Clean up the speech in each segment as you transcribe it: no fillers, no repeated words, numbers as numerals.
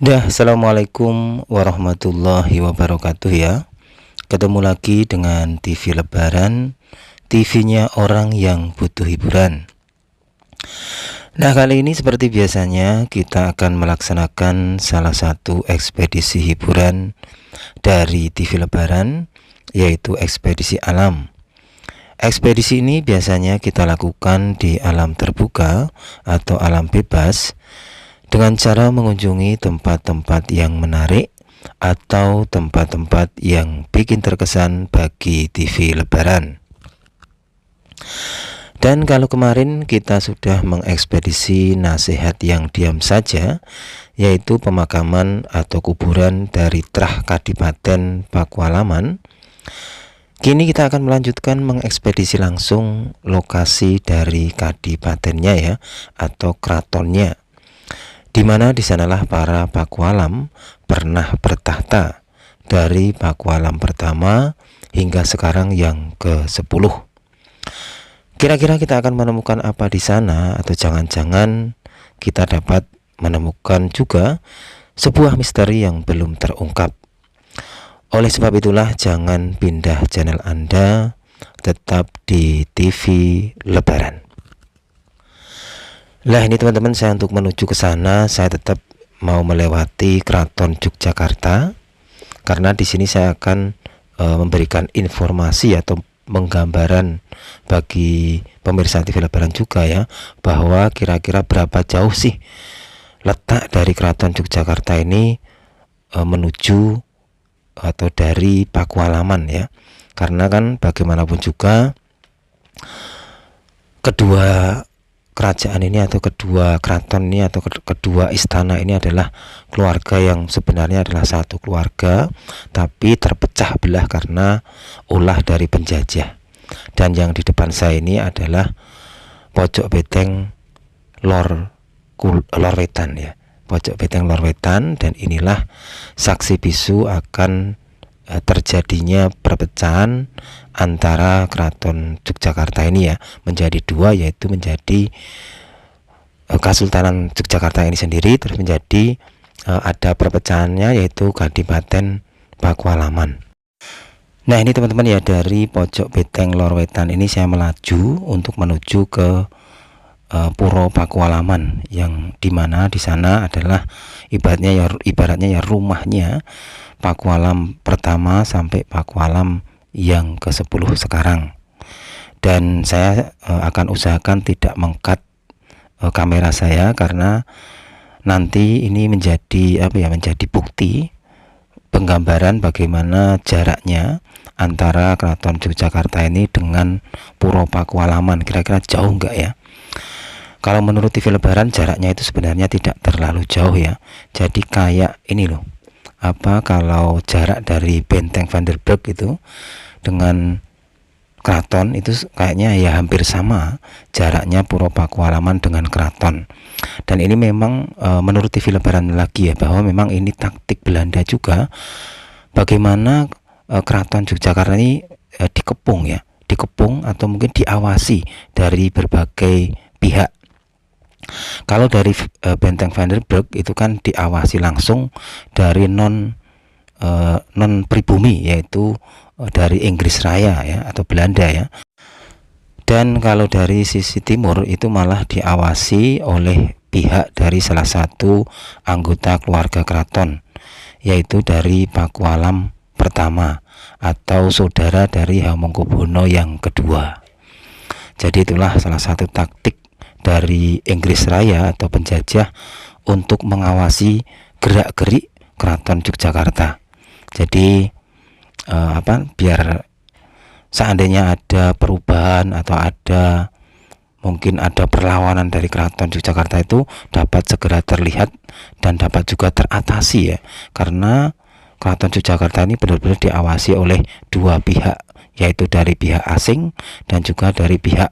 Assalamualaikum warahmatullahi wabarakatuh ya. Ketemu lagi dengan TV Lebaran, TV-nya orang yang butuh hiburan. Nah, kali ini seperti biasanya kita akan melaksanakan salah satu ekspedisi hiburan dari TV Lebaran, yaitu ekspedisi alam. Ekspedisi ini biasanya kita lakukan di alam terbuka atau alam bebas, dengan cara mengunjungi tempat-tempat yang menarik atau tempat-tempat yang bikin terkesan bagi TV Lebaran. Dan kalau kemarin kita sudah mengekspedisi nasihat yang diam saja, yaitu pemakaman atau kuburan dari Trah Kadipaten Pakualaman, kini kita akan melanjutkan mengekspedisi langsung lokasi dari kadipatennya ya, atau keratonnya, di mana di sanalah para Pakualam pernah bertahta dari Pakualam pertama hingga sekarang yang ke-10. Kira-kira kita akan menemukan apa di sana, atau jangan-jangan kita dapat menemukan juga sebuah misteri yang belum terungkap. Oleh sebab itulah jangan pindah channel Anda, tetap di TV Lebaran. Nah, ini teman-teman, saya untuk menuju ke sana saya tetap mau melewati Keraton Yogyakarta, karena di sini saya akan memberikan informasi atau penggambaran bagi pemirsa TV Lebaran juga ya, bahwa kira-kira berapa jauh sih letak dari Keraton Yogyakarta ini menuju atau dari Pakualaman ya. Karena kan bagaimanapun juga kedua kerajaan ini atau kedua keraton ini atau kedua istana ini adalah keluarga yang sebenarnya adalah satu keluarga, tapi terpecah belah karena ulah dari penjajah. Dan yang di depan saya ini adalah pojok beteng Lor Wetan ya, pojok beteng Lor Wetan, dan inilah saksi bisu akan terjadinya perpecahan antara Keraton Yogyakarta ini ya menjadi dua, yaitu menjadi Kesultanan Yogyakarta ini sendiri, terus menjadi ada perpecahannya yaitu Kadipaten Pakualaman. Nah, ini teman-teman ya, dari pojok beteng Lor Wetan ini saya melaju untuk menuju ke Puro Pakualaman, yang dimana di sana adalah ibaratnya ya rumahnya Pakualam pertama sampai Pakualam yang ke-10 sekarang. Dan saya akan usahakan tidak mengkat kamera saya, karena nanti ini menjadi menjadi bukti penggambaran bagaimana jaraknya antara Keraton Yogyakarta ini dengan Puro Pakualaman. Kira-kira jauh enggak ya? Kalau menurut TV Lebaran jaraknya itu sebenarnya tidak terlalu jauh ya. Jadi kayak ini loh, kalau jarak dari Benteng Vanderburg itu dengan keraton itu kayaknya ya hampir sama jaraknya Puro Pakualaman dengan keraton. Dan ini memang menurut TV Lebaran lagi ya, bahwa memang ini taktik Belanda juga, bagaimana Keraton Yogyakarta ini dikepung atau mungkin diawasi dari berbagai pihak. Kalau dari Benteng Vanderburg itu kan diawasi langsung dari non pribumi, yaitu dari Inggris Raya ya, atau Belanda ya. Dan kalau dari sisi timur itu malah diawasi oleh pihak dari salah satu anggota keluarga keraton, yaitu dari Pakualam pertama atau saudara dari Hamengkubuwono yang kedua. Jadi itulah salah satu taktik dari Inggris Raya atau penjajah untuk mengawasi gerak-gerik Keraton Yogyakarta. Jadi biar seandainya ada perubahan atau mungkin ada perlawanan dari Keraton Yogyakarta itu dapat segera terlihat dan dapat juga teratasi ya, karena Keraton Yogyakarta ini benar-benar diawasi oleh dua pihak, yaitu dari pihak asing dan juga dari pihak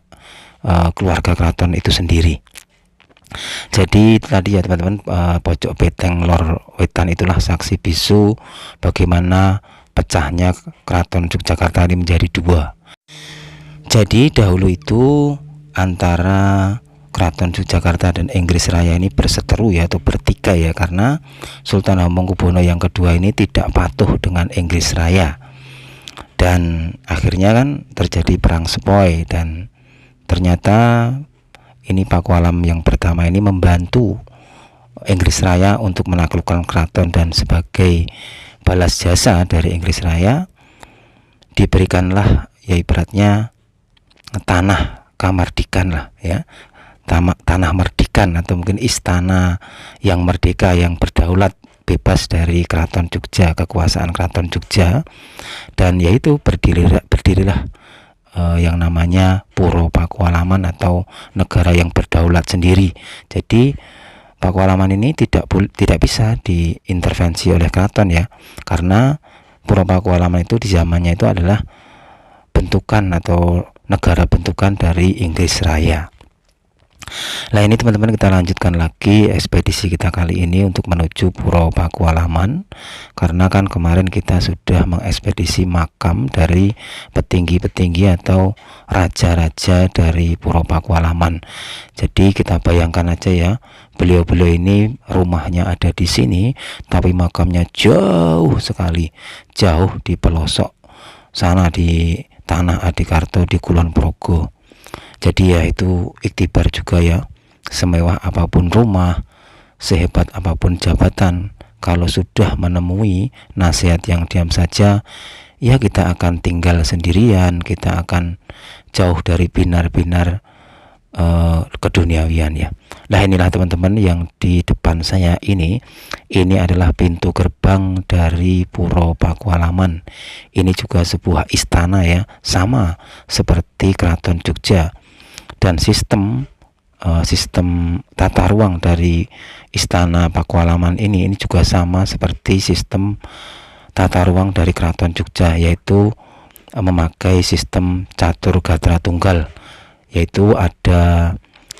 keluarga keraton itu sendiri. Jadi tadi ya teman-teman, pojok beteng Lor Wetan itulah saksi bisu bagaimana pecahnya Keraton Yogyakarta ini menjadi dua. Jadi dahulu itu antara Keraton Yogyakarta dan Inggris Raya ini berseteru ya, atau bertikai ya, karena Sultan Hamengkubuwono yang kedua ini tidak patuh dengan Inggris Raya, dan akhirnya kan terjadi perang sepoi. Dan ternyata ini Pakualam yang pertama ini membantu Inggris Raya untuk menaklukkan keraton, dan sebagai balas jasa dari Inggris Raya diberikanlah ya ibaratnya tanah kamardikan lah ya, tanah merdikan, atau mungkin istana yang merdeka, yang berdaulat, bebas dari Keraton Jogja, kekuasaan Keraton Jogja. Dan yaitu berdirilah yang namanya Puro Pakualaman, atau negara yang berdaulat sendiri. Jadi Pakualaman ini tidak bisa diintervensi oleh keraton ya, karena Puro Pakualaman itu di zamannya itu adalah bentukan atau negara bentukan dari Inggris Raya. Nah ini teman-teman, kita lanjutkan lagi ekspedisi kita kali ini untuk menuju Puro Pakualaman, karena kan kemarin kita sudah mengekspedisi makam dari petinggi-petinggi atau raja-raja dari Puro Pakualaman. Jadi kita bayangkan aja ya, beliau-beliau ini rumahnya ada di sini, tapi makamnya jauh sekali, jauh di pelosok sana di Tanah Adikarto di Kulon Progo. Jadi ya itu iktibar juga ya, semewah apapun rumah, sehebat apapun jabatan, kalau sudah menemui nasihat yang diam saja, ya kita akan tinggal sendirian, kita akan jauh dari binar-binar keduniawian ya. Nah inilah teman-teman yang di depan saya ini adalah pintu gerbang dari Puro Pakualaman. Ini juga sebuah istana ya, sama seperti Keraton Jogja. Dan sistem tata ruang dari istana Pakualaman ini juga sama seperti sistem tata ruang dari Keraton Jogja, yaitu memakai sistem catur gatra tunggal, yaitu ada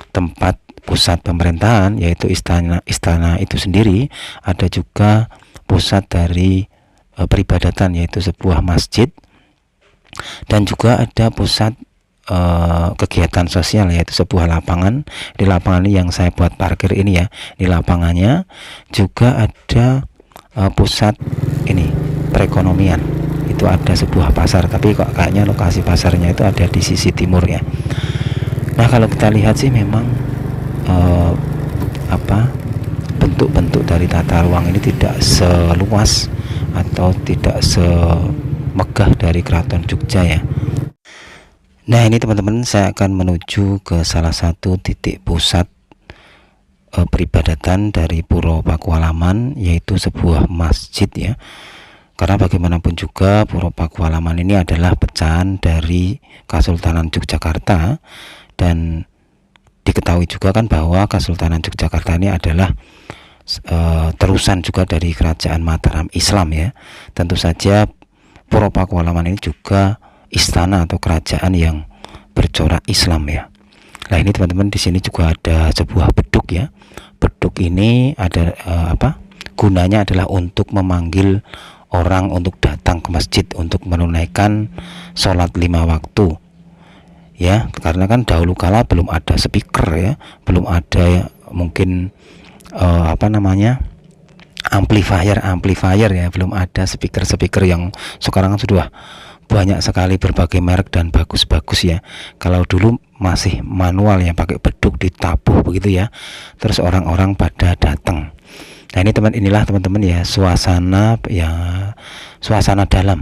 tempat pusat pemerintahan yaitu istana itu sendiri, ada juga pusat dari peribadatan yaitu sebuah masjid, dan juga ada pusat kegiatan sosial yaitu sebuah lapangan. Di lapangan ini yang saya buat parkir ini ya, di lapangannya juga ada pusat ini perekonomian, itu ada sebuah pasar, tapi kok kayaknya lokasi pasarnya itu ada di sisi timur ya. Nah kalau kita lihat sih memang bentuk-bentuk dari tata ruang ini tidak seluas atau tidak semegah dari Keraton Jogja ya. Nah ini teman-teman, saya akan menuju ke salah satu titik pusat peribadatan dari Puro Pakualaman, yaitu sebuah masjid ya. Karena bagaimanapun juga Puro Pakualaman ini adalah pecahan dari Kesultanan Yogyakarta, dan diketahui juga kan bahwa Kesultanan Yogyakarta ini adalah terusan juga dari kerajaan Mataram Islam ya. Tentu saja Puro Pakualaman ini juga istana atau kerajaan yang bercorak Islam ya. Nah ini teman-teman, di sini juga ada sebuah beduk ya. Beduk ini ada gunanya adalah untuk memanggil orang untuk datang ke masjid untuk menunaikan sholat 5 waktu ya, karena kan dahulu kala belum ada speaker ya, belum ada ya, mungkin amplifier ya, belum ada speaker yang sekarang sudah banyak sekali berbagai merek dan bagus-bagus ya. Kalau dulu masih manual ya, pakai beduk ditabuh begitu ya, terus orang-orang pada datang. Nah ini inilah teman-teman ya suasana dalam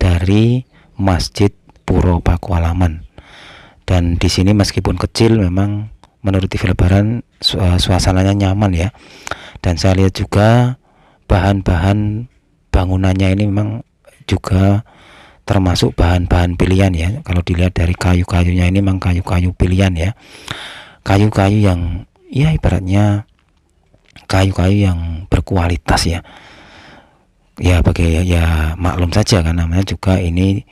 dari Masjid Puro Pakualaman. Dan di sini meskipun kecil, memang menurut TV Lebaran suasananya nyaman ya. Dan saya lihat juga bahan-bahan bangunannya ini memang juga termasuk bahan-bahan pilihan ya. Kalau dilihat dari kayu-kayunya ini memang kayu-kayu pilihan ya, kayu-kayu yang ya ibaratnya kayu-kayu yang berkualitas ya. Ya maklum saja kan namanya juga ini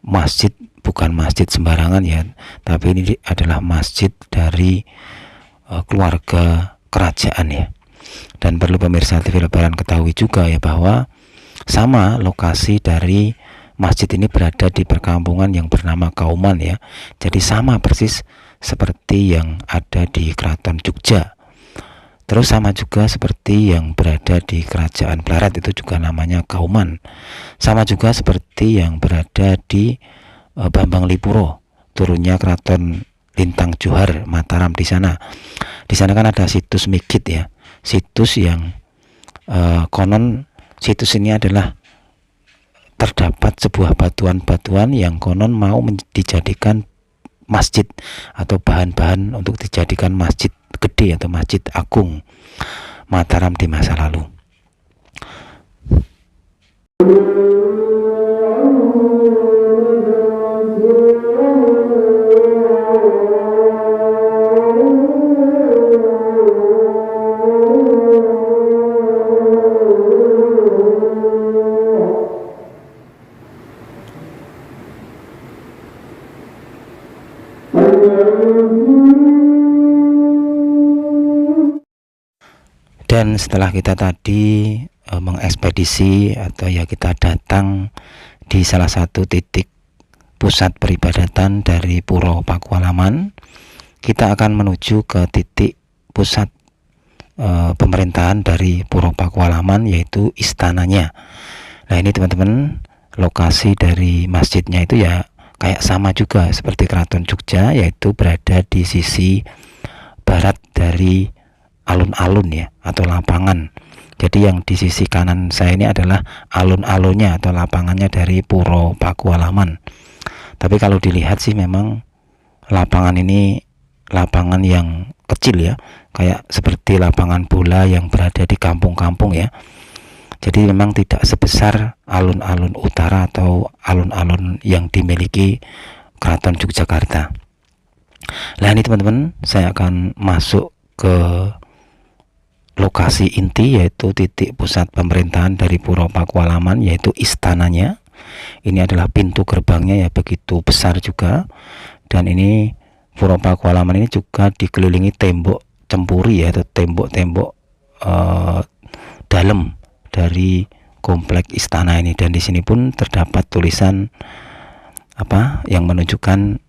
masjid, bukan masjid sembarangan ya, tapi ini adalah masjid dari keluarga kerajaan ya. Dan perlu pemirsa TV Lebaran ketahui juga ya, bahwa sama lokasi dari masjid ini berada di perkampungan yang bernama Kauman ya. Jadi sama persis seperti yang ada di Keraton Jogja. Terus sama juga seperti yang berada di Kerajaan Blarat, itu juga namanya Kauman. Sama juga seperti yang berada di Bambang Lipuro, turunnya Keraton Lintang Johar Mataram. Di sana kan ada situs Migit ya, situs yang konon situs ini adalah terdapat sebuah batuan-batuan yang konon mau dijadikan masjid atau bahan-bahan untuk dijadikan masjid gede atau masjid agung Mataram di masa lalu. Dan setelah kita tadi mengekspedisi atau ya kita datang di salah satu titik pusat peribadatan dari Puro Pakualaman, kita akan menuju ke titik pusat pemerintahan dari Puro Pakualaman, yaitu istananya. Nah ini teman-teman, lokasi dari masjidnya itu ya kayak sama juga seperti Keraton Jogja, yaitu berada di sisi barat dari alun-alun ya, atau lapangan. Jadi yang di sisi kanan saya ini adalah alun-alunnya atau lapangannya dari Puro Pakualaman. Tapi kalau dilihat sih memang lapangan ini lapangan yang kecil ya, kayak seperti lapangan bola yang berada di kampung-kampung ya. Jadi memang tidak sebesar alun-alun utara atau alun-alun yang dimiliki Keraton Yogyakarta. Nah ini teman-teman, saya akan masuk ke lokasi inti, yaitu titik pusat pemerintahan dari Puro Pakualaman, yaitu istananya. Ini adalah pintu gerbangnya ya, begitu besar juga. Dan ini Puro Pakualaman ini juga dikelilingi tembok cempuri ya, atau tembok-tembok dalam dari komplek istana ini. Dan di sini pun terdapat tulisan apa yang menunjukkan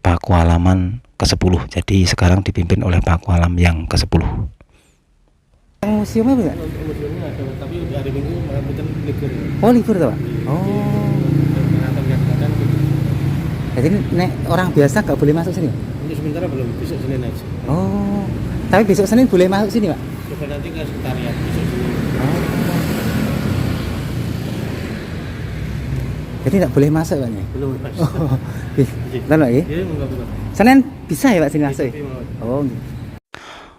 Pakualaman ke-10. Jadi sekarang dipimpin oleh Pakualam yang ke-10. Museumnya enggak? Museumnya ada, tapi hari Minggu bukan libur. Oh libur tuh Pak? Oh. Jadi nek orang biasa nggak boleh masuk sini? Untuk sementara belum, besok Senin aja. Oh. Tapi besok Senin boleh masuk sini Pak? Coba nanti ke sekretariat besok Senin. Oh. Jadi nggak boleh masuk Pak? Belum pas. Oh. Benar Pak ya? Iya, enggak. Senin bisa ya Pak sini masuk? Oh.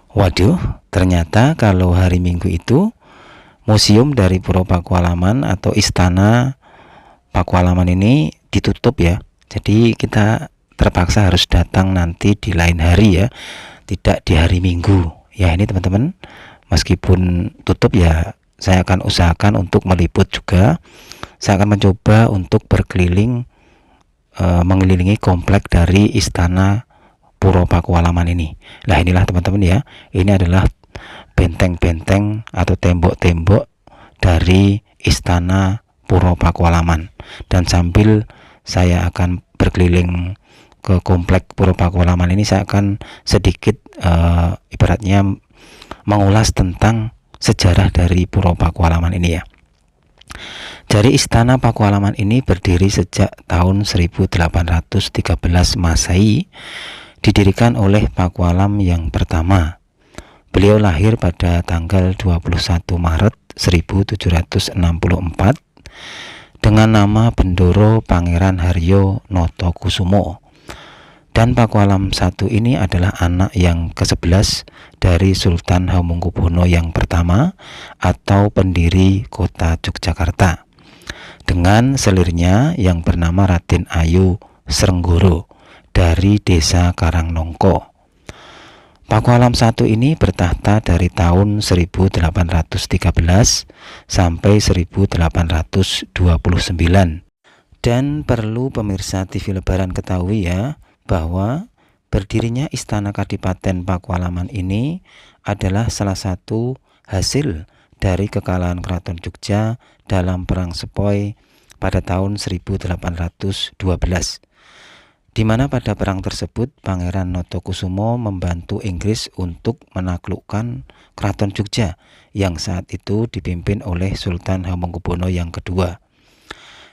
Waduh, ternyata kalau hari Minggu itu museum dari Puro Pakualaman atau istana Pakualaman ini ditutup ya. Jadi kita terpaksa harus datang nanti di lain hari ya, tidak di hari Minggu. Ya ini teman-teman, meskipun tutup ya saya akan usahakan untuk meliput juga. Saya akan mencoba untuk berkeliling mengelilingi komplek dari istana Puro Pakualaman ini. Nah inilah teman-teman ya, ini adalah benteng-benteng atau tembok-tembok dari istana Puro Pakualaman. Dan sambil saya akan berkeliling ke komplek Puro Pakualaman ini, saya akan sedikit ibaratnya mengulas tentang sejarah dari Puro Pakualaman ini ya. Jadi istana Pakualaman ini berdiri sejak tahun 1813 Masehi, didirikan oleh Pakualam yang pertama. Beliau lahir pada tanggal 21 Maret 1764 dengan nama Bendoro Pangeran Haryo Notokusumo. Dan Pakualam I ini adalah anak yang ke-11 dari Sultan Hamengkubuwono yang pertama atau pendiri kota Yogyakarta, dengan selirnya yang bernama Raden Ayu Srenggoro dari desa Karangnongko. Pakualam I ini bertahta dari tahun 1813 sampai 1829. Dan perlu pemirsa TV Lebaran ketahui ya, bahwa berdirinya Istana Kadipaten Pakualaman ini adalah salah satu hasil dari kekalahan Keraton Jogja dalam Perang Sepoi pada tahun 1812. di mana pada perang tersebut Pangeran Notokusumo membantu Inggris untuk menaklukkan Keraton Jogja yang saat itu dipimpin oleh Sultan Hamengkubuwono yang kedua.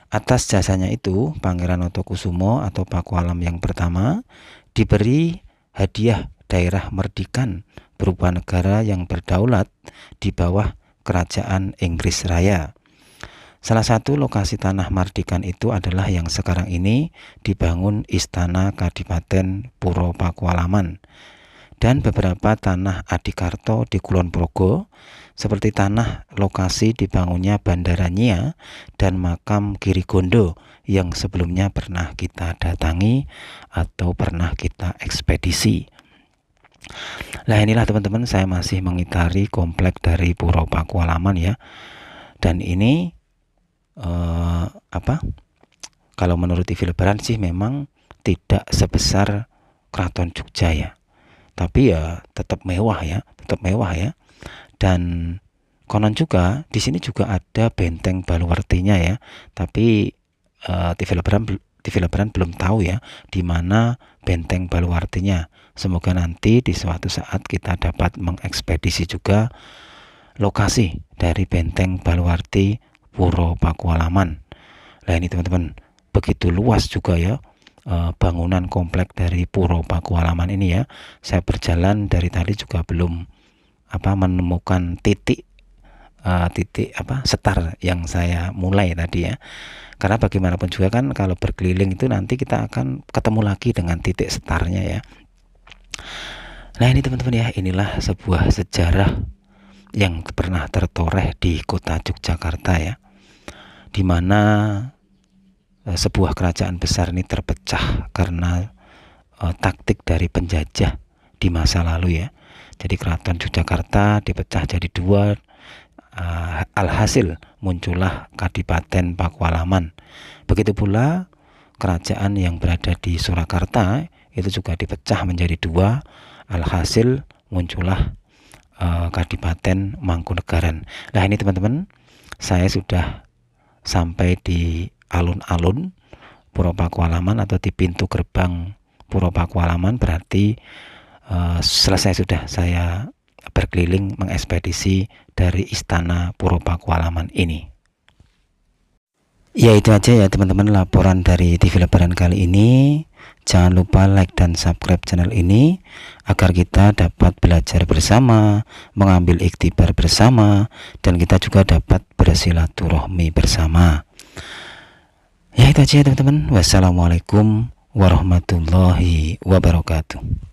Atas jasanya itu, Pangeran Notokusumo atau Pakualam yang pertama diberi hadiah daerah Merdikan berupa negara yang berdaulat di bawah Kerajaan Inggris Raya. Salah satu lokasi tanah Mardikan itu adalah yang sekarang ini dibangun Istana Kadipaten Puro Pakualaman dan beberapa tanah Adikarto di Kulon Progo seperti tanah lokasi dibangunnya Bandara Nia dan makam Girigondo yang sebelumnya pernah kita datangi atau pernah kita ekspedisi. Nah, inilah teman-teman, saya masih mengitari komplek dari Puro Pakualaman ya. Dan ini kalau menurut TV Lebaran sih memang tidak sebesar Keraton Jogja ya, tapi ya tetap mewah ya. Dan konon juga di sini juga ada benteng Baluwartinya ya, tapi TV Lebaran belum tahu ya di mana benteng Baluwartinya. Semoga nanti di suatu saat kita dapat mengekspedisi juga lokasi dari benteng Baluwarti Puro Pakualaman. Nah ini teman-teman, begitu luas juga ya bangunan komplek dari Puro Pakualaman ini ya. Saya berjalan dari tadi juga belum menemukan titik setar yang saya mulai tadi ya. Karena bagaimanapun juga kan kalau berkeliling itu nanti kita akan ketemu lagi dengan titik setarnya ya. Nah ini teman-teman ya, inilah sebuah sejarah yang pernah tertoreh di kota Yogyakarta ya, di mana sebuah kerajaan besar ini terpecah karena taktik dari penjajah di masa lalu ya. Jadi Keraton Yogyakarta dipecah jadi dua, alhasil muncullah Kadipaten Pakualaman. Begitu pula kerajaan yang berada di Surakarta itu juga dipecah menjadi dua, alhasil muncullah Kadipaten Mangkunegaran. Nah ini teman-teman, saya sudah sampai di alun-alun Puro Pakualaman atau di pintu gerbang Puro Pakualaman, berarti selesai sudah saya berkeliling mengekspedisi dari Istana Puro Pakualaman ini. Ya itu aja ya teman-teman laporan dari TV Lebaran kali ini. Jangan lupa like dan subscribe channel ini agar kita dapat belajar bersama, mengambil iktibar bersama, dan kita juga dapat bersilaturahmi bersama. Ya itu aja ya teman-teman. Wassalamualaikum warahmatullahi wabarakatuh.